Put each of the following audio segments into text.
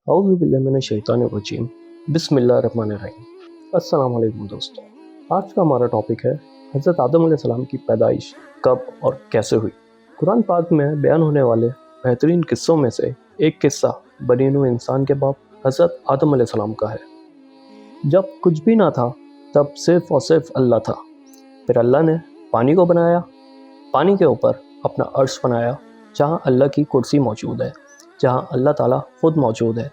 औज़ु बिल्लाहि मिनश्शैतानिर्रजीम बिस्मिल्लाहिर्रहमानिर्रहीम। अस्सलाम वालेकुम दोस्तों, आज का हमारा टॉपिक है हज़रत आदम अलैहिस्सलाम की पैदाइश कब और कैसे हुई। कुरान पाक में बयान होने वाले बेहतरीन किस्सों में से एक किस्सा बनी नूह इंसान के बाप हज़रत आदम अलैहिस्सलाम का है। जब कुछ भी ना था तब सिर्फ़ और सिर्फ अल्लाह था। फिर अल्लाह ने पानी को बनाया, पानी के ऊपर अपना अर्श बनाया जहाँ अल्लाह की कुर्सी मौजूद है, जहाँ अल्लाह ताला ख़ुद मौजूद है।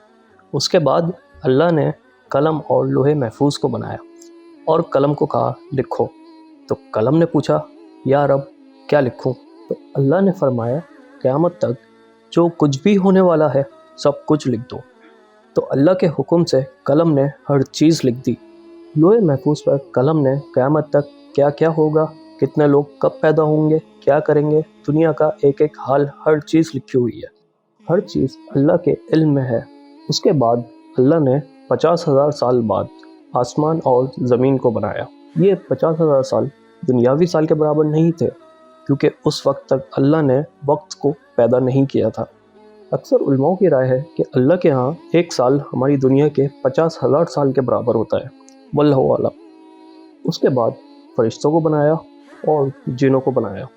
उसके बाद अल्लाह ने कलम और लोहे महफूज को बनाया और कलम को कहा लिखो। तो कलम ने पूछा या रब क्या लिखूं? तो अल्लाह ने फरमाया क़यामत तक जो कुछ भी होने वाला है सब कुछ लिख दो। तो अल्लाह के हुक्म से कलम ने हर चीज़ लिख दी। लोहे महफूज पर कलम ने क़यामत तक क्या क्या होगा, कितने लोग कब पैदा होंगे, क्या करेंगे, दुनिया का एक एक हाल, हर चीज़ लिखी हुई है। हर चीज़ अल्लाह के इल्म में है। उसके बाद अल्लाह ने 50,000 साल बाद आसमान और ज़मीन को बनाया। ये 50,000 साल दुनियावी साल के बराबर नहीं थे, क्योंकि उस वक्त तक अल्लाह ने वक्त को पैदा नहीं किया था। अक्सर उलमाओं की राय है कि अल्लाह के यहाँ एक साल हमारी दुनिया के 50,000 साल के बराबर होता है। वल्लाहु आलम। उसके बाद फरिश्तों को बनाया और जिनों को बनाया।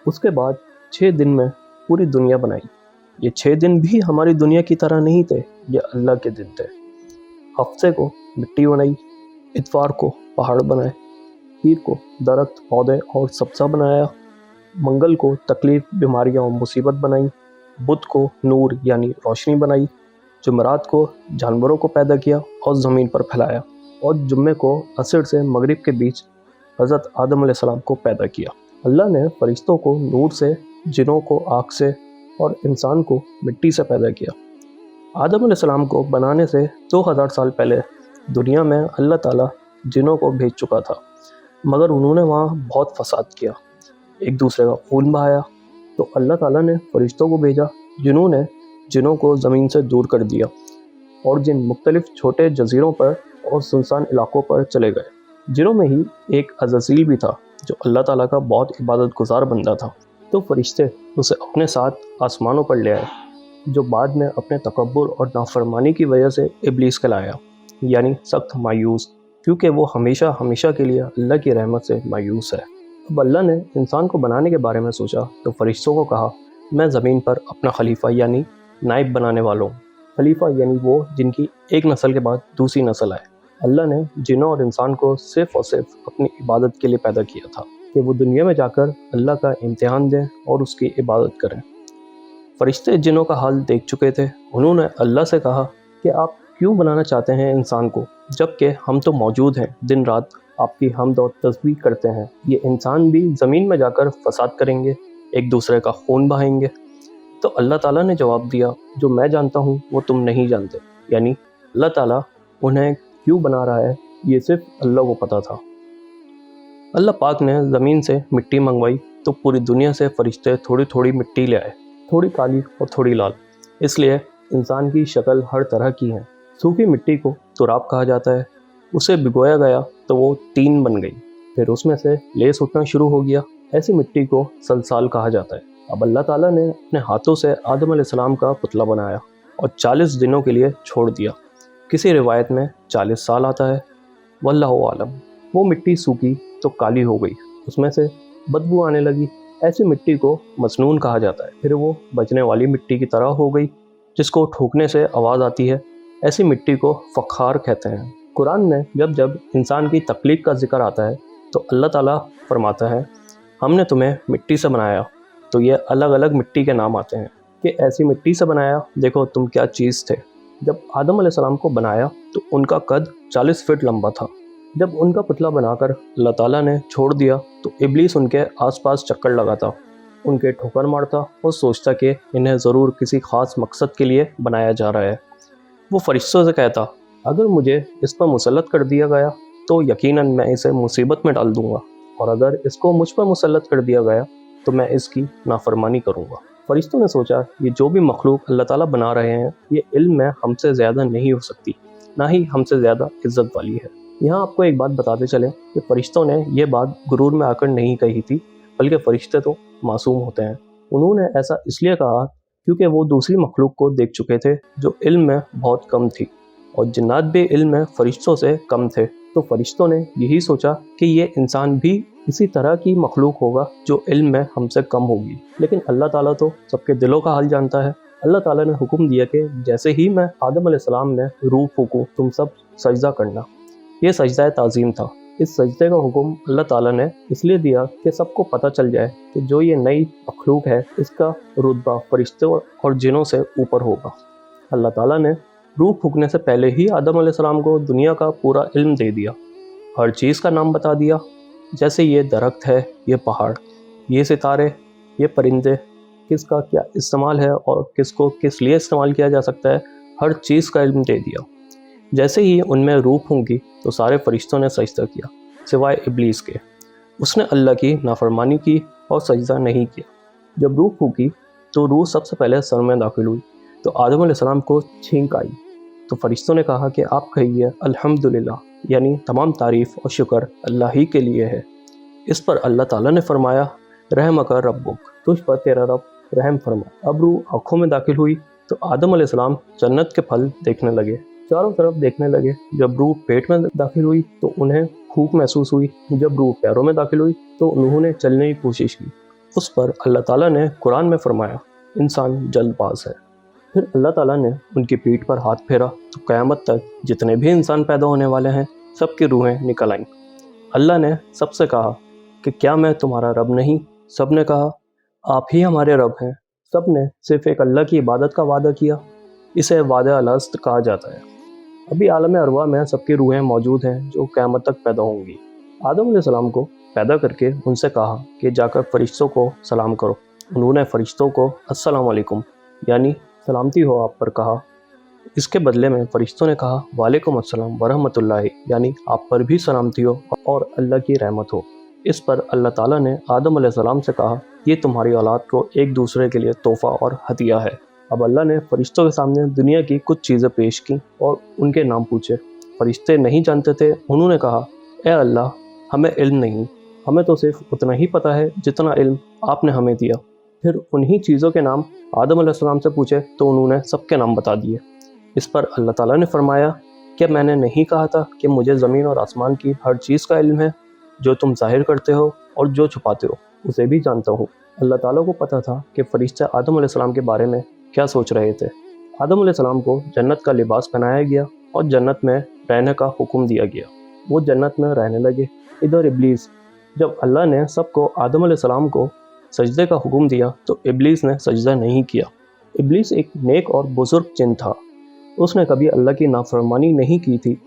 उसके बाद 6 दिन में पूरी दुनिया बनाई। ये 6 दिन भी हमारी दुनिया की तरह नहीं थे, ये अल्लाह के दिन थे। हफ्ते को मिट्टी बनाई, इतवार को पहाड़ बनाए, पीर को दरख्त पौधे और सब्ज़ा बनाया, मंगल को तकलीफ़ बीमारियां और मुसीबत बनाई, बुध को नूर यानी रोशनी बनाई, जुमेरात को जानवरों को पैदा किया और ज़मीन पर फैलाया, और जुम्मे को असर से मगरिब के बीच हज़रत आदम अलैहिस्सलाम को पैदा किया। अल्लाह ने फरिश्तों को नूर से, जिनों को आग से और इंसान को मिट्टी से पैदा किया। आदम अलैहिस्सलाम को बनाने से 2000 साल पहले दुनिया में अल्लाह ताला जिनों को भेज चुका था, मगर उन्होंने वहाँ बहुत फसाद किया, एक दूसरे का खून बहाया। तो अल्लाह ताला ने फरिश्तों को भेजा, जिन्होंने जिनों को ज़मीन से दूर कर दिया और जिन मुख्तलिफ छोटे जजीरों पर और सुनसान इलाकों पर चले गए। जिनों में ही एक अज़ाज़ील भी था जो अल्लाह ताला का बहुत इबादत गुजार बंदा था। तो फरिश्ते उसे अपने साथ आसमानों पर ले आए, जो बाद में अपने तकब्बुर और नाफरमानी की वजह से इब्लीस कहलाया, यानी सख्त मायूस, क्योंकि वो हमेशा हमेशा के लिए अल्लाह की रहमत से मायूस है। अब अल्लाह ने इंसान को बनाने के बारे में सोचा तो फरिश्तों को कहा मैं ज़मीन पर अपना खलीफा यानी नाइब बनाने वाला हूँ। खलीफा यानी वो जिनकी एक नस्ल के बाद दूसरी नस्ल आए। अल्लाह ने जिन्नों और इंसान को सिर्फ़ और सिर्फ अपनी इबादत के लिए पैदा किया था कि वो दुनिया में जाकर अल्लाह का इम्तिहान दें और उसकी इबादत करें। फरिश्ते जिन्नों का हाल देख चुके थे। उन्होंने अल्लाह से कहा कि आप क्यों बनाना चाहते हैं इंसान को, जबकि हम तो मौजूद हैं, दिन रात आपकी हमद और तस्बीह करते हैं। ये इंसान भी ज़मीन में जाकर फसाद करेंगे, एक दूसरे का खून बहाएंगे। तो अल्लाह ताला ने जवाब दिया जो मैं जानता हूँ वो तुम नहीं जानते, यानी अल्लाह ताला उन्हें क्यों बना रहा है ये सिर्फ अल्लाह को पता था। अल्लाह पाक ने ज़मीन से मिट्टी मंगवाई तो पूरी दुनिया से फरिश्ते थोड़ी थोड़ी मिट्टी ले आए, थोड़ी काली और थोड़ी लाल। इसलिए इंसान की शक्ल हर तरह की है। सूखी मिट्टी को तुराब कहा जाता है। उसे भिगोया गया तो वो तीन बन गई, फिर उसमें से लेस उठना शुरू हो गया। ऐसी मिट्टी को सलसाल कहा जाता है। अब अल्लाह ताला ने अपने हाथों से आदम अलैहिस्सलाम का पुतला बनाया और 40 दिनों के लिए छोड़ दिया। किसी रिवायत में 40 साल आता है, वल्लाहु आलम। वो मिट्टी सूखी तो काली हो गई, उसमें से बदबू आने लगी। ऐसी मिट्टी को मसनून कहा जाता है। फिर वो बचने वाली मिट्टी की तरह हो गई, जिसको ठोकने से आवाज़ आती है। ऐसी मिट्टी को फ़खार कहते हैं। कुरान में जब जब इंसान की तख्लीक का जिक्र आता है तो अल्लाह ताला फरमाता है हमने तुम्हें मिट्टी से बनाया। तो ये अलग अलग मिट्टी के नाम आते हैं कि ऐसी मिट्टी से बनाया, देखो तुम क्या चीज़ थे। जब आदम अलैहिस्सलाम को बनाया तो उनका कद 40 फीट लंबा था। जब उनका पुतला बनाकर अल्लाह ताला ने छोड़ दिया तो इब्लीस उनके आसपास चक्कर लगाता, उनके ठोकर मारता और सोचता कि इन्हें ज़रूर किसी ख़ास मकसद के लिए बनाया जा रहा है। वो फरिश्तों से कहता अगर मुझे इस पर मुसल्लत कर दिया गया तो यकीनन मैं इसे मुसीबत में डाल दूँगा, और अगर इसको मुझ पर मुसल्लत कर दिया गया तो मैं इसकी नाफरमानी करूँगा। फरिश्तों ने सोचा ये जो भी मखलूक अल्लाह ताला बना रहे हैं ये इल्म में हमसे ज़्यादा नहीं हो सकती, ना ही हमसे ज़्यादा इज्जत वाली है। यहाँ आपको एक बात बताते चलें कि फरिश्तों ने यह बात गुरूर में आकर नहीं कही थी, बल्कि फरिश्ते तो मासूम होते हैं। उन्होंने ऐसा इसलिए कहा क्योंकि वो दूसरी मखलूक को देख चुके थे जो इल्म में बहुत कम थी, और जिन्नात भी इल्म में फरिश्तों से कम थे। तो फरिश्तों ने यही सोचा कि ये इंसान भी इसी तरह की मखलूक होगा जो इल्म में हमसे कम होगी। लेकिन अल्लाह ताला तो सबके दिलों का हाल जानता है। अल्लाह ताला ने हुक्म दिया कि जैसे ही मैं आदम अलैहिस्सलाम ने रूह फूंकूं, तुम सब सजदा करना। ये सजदा ताज़ीम था। इस सजदे का हुक्म अल्लाह ताला ने इसलिए दिया कि सबको पता चल जाए कि जो ये नई मखलूक है इसका रुतबा फरिश्तों और जिनों से ऊपर होगा। अल्लाह ताला ने रूह फूंकने से पहले ही आदम अलैहिस्सलाम को दुनिया का पूरा इल्म दे दिया, हर चीज़ का नाम बता दिया, जैसे ये दरख्त है, ये पहाड़, ये सितारे, ये परिंदे, किसका क्या इस्तेमाल है और किसको किस लिए इस्तेमाल किया जा सकता है, हर चीज़ का इल्म दे दिया। जैसे ही उनमें रूह फूंकी तो सारे फरिश्तों ने सजदा किया सिवाय इब्लीस के। उसने अल्लाह की नाफरमानी की और सजदा नहीं किया। जब रूह फूंकी तो रूह सबसे पहले सर में दाखिल हुई तो आदम अलैहिस्सलाम को छींक आई। तो फरिश्तों ने कहा कि आप कहिए अल्हम्दुलिल्लाह, यानी तमाम तारीफ़ और शुक्र अल्लाह ही के लिए है। इस पर अल्लाह ताला ने फरमाया रहम कर रब्बुक, तुझ पर तेरा रब रहम फरमा। अब रूह आँखों में दाखिल हुई तो आदम अलैहिस्सलाम जन्नत के फल देखने लगे, चारों तरफ देखने लगे। जब रूह पेट में दाखिल हुई तो उन्हें भूख महसूस हुई। जब रूह पैरों में दाखिल हुई तो उन्होंने चलने की कोशिश की। उस पर अल्लाह ताला ने कुरान में फरमाया इंसान जल्दबाज है। फिर अल्लाह ताला ने उनकी पीठ पर हाथ फेरा तो क़यामत तक जितने भी इंसान पैदा होने वाले हैं सबकी रूहें निकल आईं। अल्लाह ने सबसे कहा कि क्या मैं तुम्हारा रब नहीं? सब ने कहा आप ही हमारे रब हैं। सब ने सिर्फ एक अल्लाह की इबादत का वादा किया। इसे वादा अलस्त कहा जाता है। अभी आलम अरवा में सबकी रूहें मौजूद हैं जो क़यामत तक पैदा होंगी। आदम अलैहिस्सलाम को पैदा करके उनसे कहा कि जाकर फरिश्तों को सलाम करो। उन्होंने फरिश्तों को अस्सलाम वालेकुम यानी सलामती हो आप पर कहा। इसके बदले में फरिश्तों ने कहा वालेकुम अस्सलाम वरहमतुल्लाहि यानी आप पर भी सलामती हो और अल्लाह की रहमत हो। इस पर अल्लाह ताला ने आदम अलैहिस्सलाम से कहा ये तुम्हारी औलाद को एक दूसरे के लिए तोहफ़ा और हदिया है। अब अल्लाह ने फरिश्तों के सामने दुनिया की कुछ चीज़ें पेश की और उनके नाम पूछे। फरिश्ते नहीं जानते थे। उन्होंने कहा ए अल्लाह, हमें इल्म नहीं, हमें तो सिर्फ उतना ही पता है जितना इल्म आपने हमें दिया। फिर उन्हीं चीज़ों के नाम आदम अलैहिस्सलाम से पूछे तो उन्होंने सबके नाम बता दिए। इस पर अल्लाह ताला ने फरमाया क्या मैंने नहीं कहा था कि मुझे ज़मीन और आसमान की हर चीज़ का इल्म है? जो तुम ज़ाहिर करते हो और जो छुपाते हो उसे भी जानता हूँ। अल्लाह ताला को पता था कि फरिश्ते आदम अलैहिस्सलाम के बारे में क्या सोच रहे थे। आदम अलैहिस्सलाम को जन्नत का लिबास पहनाया गया और जन्नत में रहने का हुक्म दिया गया। वो जन्नत में रहने लगे। इधर इब्लीस, जब अल्लाह ने सबको आदम अलैहिस्सलाम को सजदे का हुक्म दिया तो इब्लीस ने सजदा नहीं किया। इब्लीस एक नेक और बुजुर्ग जिन था। उसने कभी अल्लाह की नाफरमानी नहीं की थी।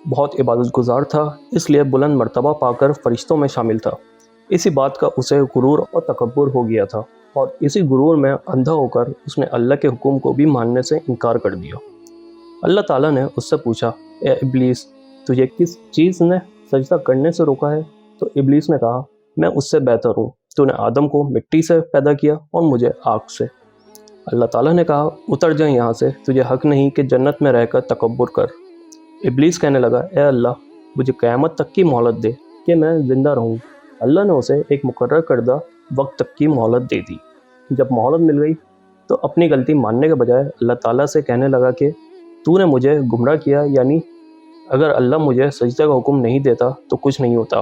बहुत इबादत गुजार था, इसलिए बुलंद मर्तबा पाकर फरिश्तों में शामिल था। इसी बात का उसे गुरूर और तकब्बुर हो गया था और इसी गुरूर में अंधा होकर उसने अल्लाह के हुक्म को भी मानने से इनकार कर दिया। अल्लाह ताला ने उससे पूछा ए इब्लीस, तुझे किस चीज़ ने सजदा करने से रोका है? तो इब्लीस ने कहा मैं उससे बेहतर हूँ। तूने आदम को मिट्टी से पैदा किया और मुझे आग से। अल्लाह ताला ने कहा उतर जा यहाँ से, तुझे हक नहीं कि जन्नत में रहकर तकब्बुर कर। इब्लीस कहने लगा ए अल्लाह, मुझे क़यामत तक की मोहलत दे कि मैं ज़िंदा रहूँ। अल्लाह ने उसे एक मुकर्रर करदा वक्त तक की मोहलत दे दी। जब मोहलत मिल गई तो अपनी गलती मानने के बजाय अल्लाह ताला से कहने लगा कि तूने मुझे गुमराह किया, यानी अगर अल्लाह मुझे सजदे का हुक्म नहीं देता तो कुछ नहीं होता।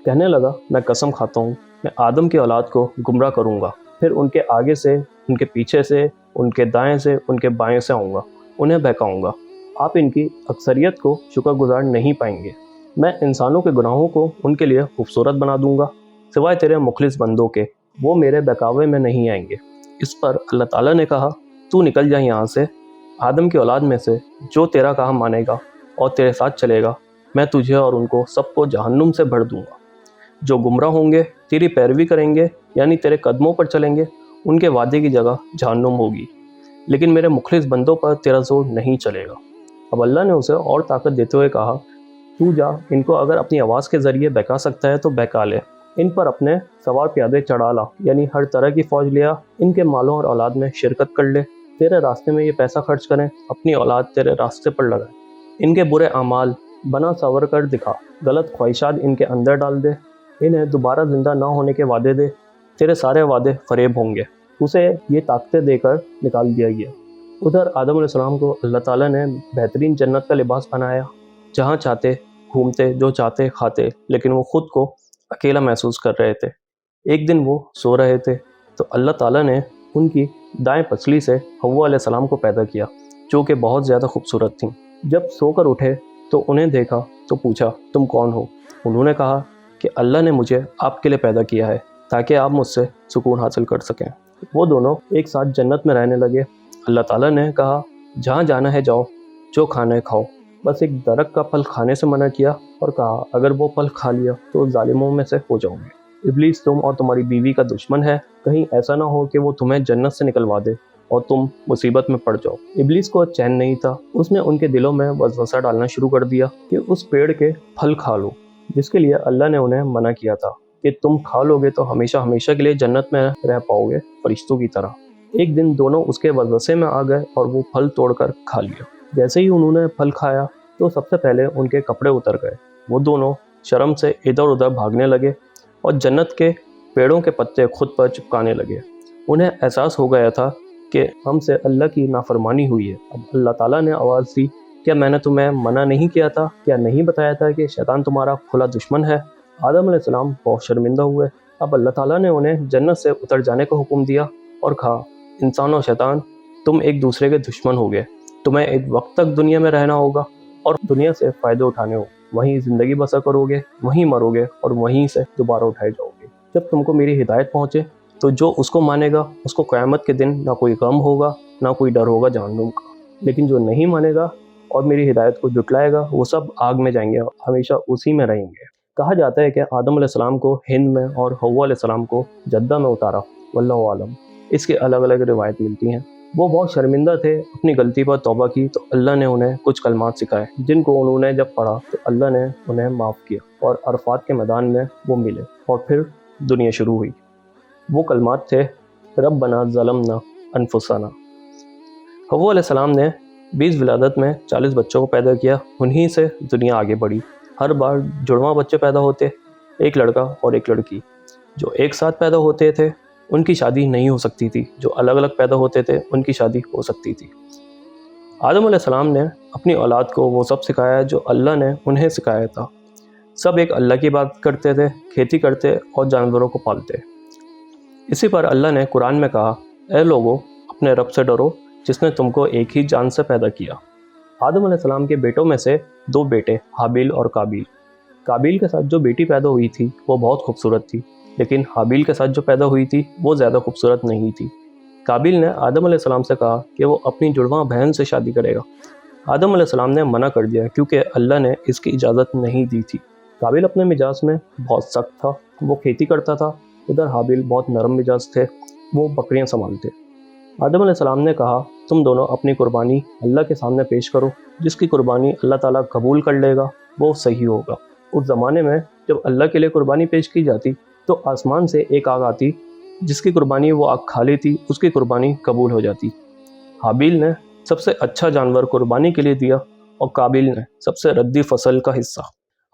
कहने लगा मैं कसम खाता हूँ मैं आदम की औलाद को गुमराह करूँगा, फिर उनके आगे से, उनके पीछे से, उनके दाएं से, उनके बाएं से आऊँगा, उन्हें बहकाऊँगा। आप इनकी अक्सरियत को शुक्रगुजार नहीं पाएंगे। मैं इंसानों के गुनाहों को उनके लिए खूबसूरत बना दूँगा, सिवाय तेरे मुखलिस बंदों के, वो मेरे बहकावे में नहीं आएंगे। इस पर अल्लाह ताला ने कहा तू निकल जा यहाँ से। आदम की औलाद में से जो तेरा काम मानेगा और तेरे साथ चलेगा, मैं तुझे और उनको सबको जहन्नुम से भर दूँगा। जो गुमराह होंगे, तेरी पैरवी करेंगे, यानी तेरे कदमों पर चलेंगे, उनके वादे की जगह जहन्नुम होगी, लेकिन मेरे मुखलिस बंदों पर तेरा जोर नहीं चलेगा। अब अल्लाह ने उसे और ताकत देते हुए कहा तू जा, इनको अगर अपनी आवाज़ के ज़रिए बहका सकता है तो बहका ले। इन पर अपने सवार प्यादे चढ़ा ला, यानी हर तरह की फ़ौज लिया, इनके मालों और औलाद में शिरकत कर ले। तेरे रास्ते में ये पैसा खर्च करें, अपनी औलाद तेरे रास्ते पर लगाए। इनके बुरे अमाल बना सवर कर दिखा, गलत ख्वाहिशात इनके अंदर डाल दे, इन्हें दोबारा ज़िंदा ना होने के वादे दे। तेरे सारे वादे फरेब होंगे। اسے یہ طاقتیں دے کر نکال دیا گیا۔ ادھر آدم علیہ السلام کو اللہ تعالیٰ نے بہترین جنت کا لباس بنایا، جہاں چاہتے گھومتے، جو چاہتے کھاتے، لیکن وہ خود کو اکیلا محسوس کر رہے تھے۔ ایک دن وہ سو رہے تھے تو اللہ تعالیٰ نے ان کی دائیں پسلی سے حوا علیہ السلام کو پیدا کیا، جو کہ بہت زیادہ خوبصورت تھیں۔ جب سو کر اٹھے تو انہیں دیکھا تو پوچھا، تم کون ہو؟ انہوں نے کہا کہ اللہ نے مجھے آپ کے لیے پیدا کیا ہے تاکہ آپ مجھ سے سکون حاصل کر سکیں۔ وہ دونوں ایک ساتھ جنت میں رہنے لگے۔ اللہ تعالیٰ نے کہا، جہاں جانا ہے جاؤ، جو کھانا ہے کھاؤ۔ بس ایک درخت کا پھل کھانے سے منع کیا اور کہا، اگر وہ پھل کھا لیا تو ظالموں میں سے ہو جاؤ گے۔ ابلیس تم اور تمہاری بیوی کا دشمن ہے، کہیں ایسا نہ ہو کہ وہ تمہیں جنت سے نکلوا دے اور تم مصیبت میں پڑ جاؤ۔ ابلیس کو چین نہیں تھا، اس نے ان کے دلوں میں وسوسہ ڈالنا شروع کر دیا کہ اس پیڑ کے پھل کھا لو جس کے لیے اللہ نے انہیں منع کیا تھا کہ تم کھا لو گے تو ہمیشہ ہمیشہ کے لیے جنت میں رہ پاؤ گے فرشتوں کی طرح۔ ایک دن دونوں اس کے وسوسے میں آ گئے اور وہ پھل توڑ کر کھا لیا۔ جیسے ہی انہوں نے پھل کھایا تو سب سے پہلے ان کے کپڑے اتر گئے۔ وہ دونوں شرم سے ادھر ادھر بھاگنے لگے اور جنت کے پیڑوں کے پتے خود پر چپکانے لگے۔ انہیں احساس ہو گیا تھا کہ ہم سے اللہ کی نافرمانی ہوئی ہے۔ اب اللہ تعالیٰ نے آواز دی، کیا میں نے تمہیں منع نہیں کیا تھا؟ کیا نہیں بتایا تھا کہ شیطان تمہارا کھلا دشمن ہے؟ آدم علیہ السلام بہت شرمندہ ہوئے۔ اب اللہ تعالیٰ نے انہیں جنت سے اتر جانے کا حکم دیا اور کہا، انسان اور شیطان تم ایک دوسرے کے دشمن ہو گئے، تمہیں ایک وقت تک دنیا میں رہنا ہوگا اور دنیا سے فائدے اٹھانے ہو، وہیں زندگی بسر کرو گے، وہیں مرو گے اور وہیں سے دوبارہ اٹھائے جاؤ گے۔ جب تم کو میری ہدایت پہنچے تو جو اس کو مانے گا اس کو قیامت کے دن نہ کوئی غم ہوگا نہ کوئی ڈر ہوگا جہنم کا، لیکن جو نہیں مانے گا اور میری ہدایت کو جھٹلائے گا وہ سب آگ میں جائیں گے اور ہمیشہ اسی میں رہیں گے۔ کہا جاتا ہے کہ آدم علیہ السلام کو ہند میں اور حوا علیہ السلام کو جدہ میں اتارا، واللہ عالم۔ اس کے الگ الگ روایت ملتی ہیں۔ وہ بہت شرمندہ تھے، اپنی غلطی پر توبہ کی تو اللہ نے انہیں کچھ کلمات سکھائے جن کو انہوں نے جب پڑھا تو اللہ نے انہیں معاف کیا اور عرفات کے میدان میں وہ ملے اور پھر دنیا شروع ہوئی۔ وہ کلمات تھے، ربنا ظلمنا انفسنا۔ حوا علیہ السلام نے 20 ولادت میں 40 بچوں کو پیدا کیا، انہی سے دنیا آگے بڑھی۔ ہر بار جڑواں بچے پیدا ہوتے، ایک لڑکا اور ایک لڑکی۔ جو ایک ساتھ پیدا ہوتے تھے ان کی شادی نہیں ہو سکتی تھی، جو الگ الگ پیدا ہوتے تھے ان کی شادی ہو سکتی تھی۔ آدم علیہ السلام نے اپنی اولاد کو وہ سب سکھایا جو اللہ نے انہیں سکھایا تھا۔ سب ایک اللہ کی بات کرتے تھے، کھیتی کرتے اور جانوروں کو پالتے۔ اسی پر اللہ نے قرآن میں کہا، اے لوگو اپنے رب سے ڈرو جس نے تم کو ایک ہی جان سے پیدا کیا۔ آدم علیہ السلام کے بیٹوں میں سے 2 بیٹے، حابیل اور قابیل۔ قابیل کے ساتھ جو بیٹی پیدا ہوئی تھی وہ بہت خوبصورت تھی، لیکن حابیل کے ساتھ جو پیدا ہوئی تھی وہ زیادہ خوبصورت نہیں تھی۔ قابیل نے آدم علیہ السلام سے کہا کہ وہ اپنی جڑواں بہن سے شادی کرے گا۔ آدم علیہ السلام نے منع کر دیا کیونکہ اللہ نے اس کی اجازت نہیں دی تھی۔ قابیل اپنے مزاج میں بہت سخت تھا، وہ کھیتی کرتا تھا، ادھر حابیل بہت نرم مزاج تھے، وہ بکریاں سنبھالتے۔ آدم علیہ السلام نے کہا، تم دونوں اپنی قربانی اللہ کے سامنے پیش کرو، جس کی قربانی اللہ تعالیٰ قبول کر لے گا وہ صحیح ہوگا۔ اس زمانے میں جب اللہ کے لیے قربانی پیش کی جاتی تو آسمان سے ایک آگ آتی، جس کی قربانی وہ آگ کھا لیتی، اس کی قربانی قبول ہو جاتی۔ حابیل نے سب سے اچھا جانور قربانی کے لیے دیا اور قابیل نے سب سے ردی فصل کا حصہ۔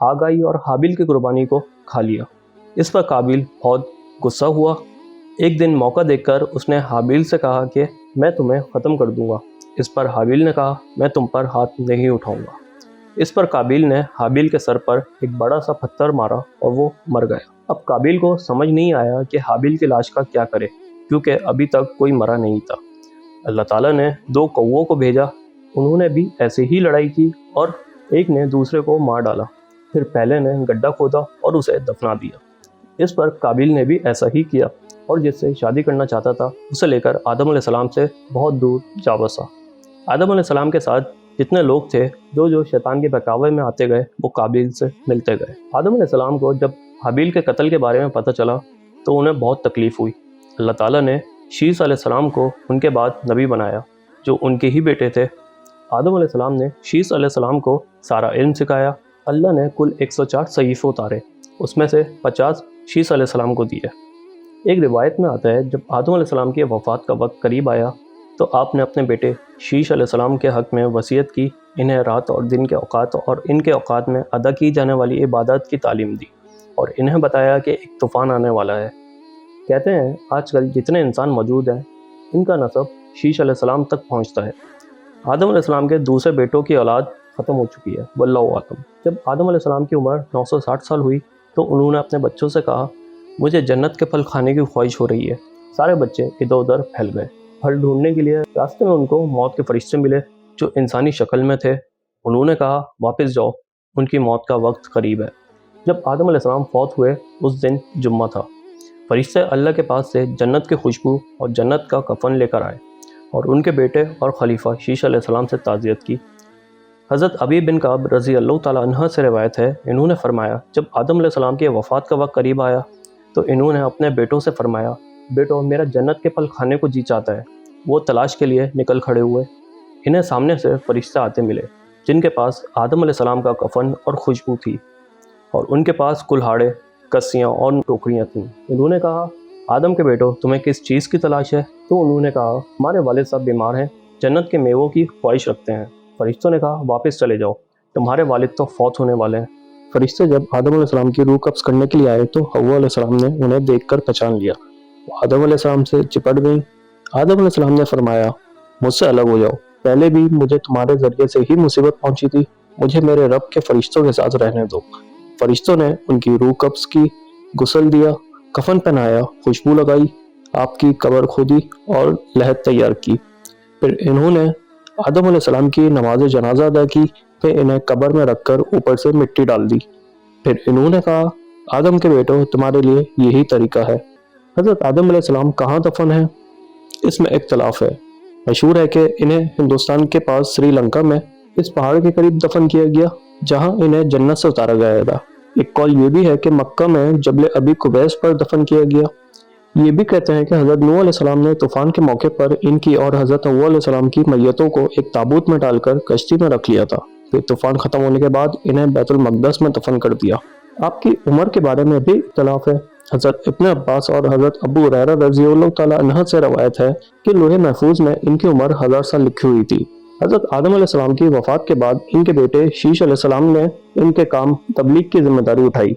آگ آئی اور حابیل کی قربانی کو کھا لیا۔ اس پر قابیل بہت غصہ ہوا۔ ایک دن موقع دیکھ کر اس نے حابیل سے کہا کہ میں تمہیں ختم کر دوں گا۔ اس پر حابیل نے کہا، میں تم پر ہاتھ نہیں اٹھاؤں گا۔ اس پر قابیل نے حابیل کے سر پر ایک بڑا سا پتھر مارا اور وہ مر گیا۔ اب قابیل کو سمجھ نہیں آیا کہ حابیل کی لاش کا کیا کرے، کیونکہ ابھی تک کوئی مرا نہیں تھا۔ اللہ تعالیٰ نے 2 کووں کو بھیجا، انہوں نے بھی ایسے ہی لڑائی کی اور ایک نے دوسرے کو مار ڈالا۔ پھر پہلے نے گڈھا کھودا اور اسے دفنا دیا۔ اس پر قابیل نے بھی ایسا ہی کیا اور جس سے شادی کرنا چاہتا تھا اسے لے کر آدم علیہ السلام سے بہت دور جا بسا۔ آدم علیہ السلام کے ساتھ جتنے لوگ تھے جو شیطان کے بہکاوے میں آتے گئے وہ قابیل سے ملتے گئے۔ آدم علیہ السلام کو جب حابیل کے قتل کے بارے میں پتہ چلا تو انہیں بہت تکلیف ہوئی۔ اللہ تعالیٰ نے شیس علیہ السلام کو ان کے بعد نبی بنایا جو ان کے ہی بیٹے تھے۔ آدم علیہ السلام نے شیس علیہ السلام کو سارا علم سکھایا۔ اللہ نے کل 104 صحیفے اتارے، اس میں سے 50 شیس علیہ السلام کو دیے۔ ایک روایت میں آتا ہے جب آدم علیہ السلام کی وفات کا وقت قریب آیا تو آپ نے اپنے بیٹے شیش علیہ السلام کے حق میں وصیت کی، انہیں رات اور دن کے اوقات اور ان کے اوقات میں ادا کی جانے والی عبادات کی تعلیم دی اور انہیں بتایا کہ ایک طوفان آنے والا ہے۔ کہتے ہیں آج کل جتنے انسان موجود ہیں ان کا نسب شیش علیہ السلام تک پہنچتا ہے۔ آدم علیہ السلام کے دوسرے بیٹوں کی اولاد ختم ہو چکی ہے، واللہ عالم۔ جب آدم علیہ السلام کی عمر 960 سال ہوئی تو انہوں نے اپنے بچوں سے کہا مجھے جنت کے پھل کھانے کی خواہش ہو رہی ہے۔ سارے بچے ادھر ادھر پھیل گئے پھل ڈھونڈنے کے لیے۔ راستے میں ان کو موت کے فرشتے ملے جو انسانی شکل میں تھے۔ انہوں نے کہا واپس جاؤ، ان کی موت کا وقت قریب ہے۔ جب آدم علیہ السلام فوت ہوئے اس دن جمعہ تھا۔ فرشتے اللہ کے پاس سے جنت کی خوشبو اور جنت کا کفن لے کر آئے اور ان کے بیٹے اور خلیفہ شیش علیہ السلام سے تعزیت کی۔ حضرت ابی بن کعب رضی اللہ تعالیٰ عنہ سے روایت ہے، انہوں نے فرمایا جب آدم علیہ السلام کی وفات کا وقت قریب آیا تو انہوں نے اپنے بیٹوں سے فرمایا بیٹو میرا جنت کے پھل کھانے کو جی چاہتا ہے۔ وہ تلاش کے لیے نکل کھڑے ہوئے۔ انہیں سامنے سے فرشتے آتے ملے جن کے پاس آدم علیہ السلام کا کفن اور خوشبو تھی اور ان کے پاس کلہاڑے، کسیاں اور ٹوکریاں تھیں۔ انہوں نے کہا آدم کے بیٹو تمہیں کس چیز کی تلاش ہے؟ تو انہوں نے کہا ہمارے والد صاحب بیمار ہیں، جنت کے میووں کی خواہش رکھتے ہیں۔ فرشتوں نے کہا واپس چلے جاؤ، تمہارے والد تو فوت ہونے والے ہیں۔ فرشتے جب آدم علیہ السلام کی روح قبض کرنے کے لیے آئے تو حوا علیہ السلام نے انہیں دیکھ کر پہچان لیا۔ وہ آدم علیہ السلام سے چپٹ گئیں۔ آدم علیہ السلام نے فرمایا مجھ سے الگ ہو جاؤ، پہلے بھی مجھے تمہارے ذریعے سے ہی مصیبت پہنچی تھی، مجھے میرے رب کے فرشتوں کے ساتھ رہنے دو۔ فرشتوں نے ان کی روح قبض کی، غسل دیا، کفن پہنایا، خوشبو لگائی، آپ کی قبر کھودی اور لحد تیار کی۔ پھر انہوں نے آدم علیہ السلام کی نماز جنازہ ادا کی، پھر انہیں قبر میں رکھ کر اوپر سے مٹی ڈال دی۔ پھر انہوں نے کہا آدم کے بیٹو تمہارے لیے یہی طریقہ ہے۔ حضرت آدم علیہ السلام کہاں دفن ہیں اس میں اختلاف ہے۔ مشہور ہے کہ انہیں ہندوستان کے پاس سری لنکا میں اس پہاڑ کے قریب دفن کیا گیا جہاں انہیں جنت سے اتارا گیا تھا۔ ایک قول یہ بھی ہے کہ مکہ میں جبل ابی قبیس پر دفن کیا گیا۔ یہ بھی کہتے ہیں کہ حضرت نوح علیہ السلام نے طوفان کے موقع پر ان کی اور حضرت حوا علیہ السلام کی میتوں کو ایک تابوت میں ڈال کر کشتی میں رکھ لیا تھا، پھر طوفان ختم ہونے کے بعد انہیں بیت المقدس میں دفن کر دیا۔ آپ کی عمر کے بارے میں بھی اختلاف ہے۔ حضرت ابن عباس اور حضرت ابو ہریرہ رضی اللہ تعالیٰ عنہ سے روایت ہے کہ لوح محفوظ میں ان کی عمر 1000 سال لکھی ہوئی تھی۔ حضرت آدم علیہ السلام کی وفات کے بعد ان کے بیٹے شیش علیہ السلام نے ان کے کام تبلیغ کی ذمہ داری اٹھائی۔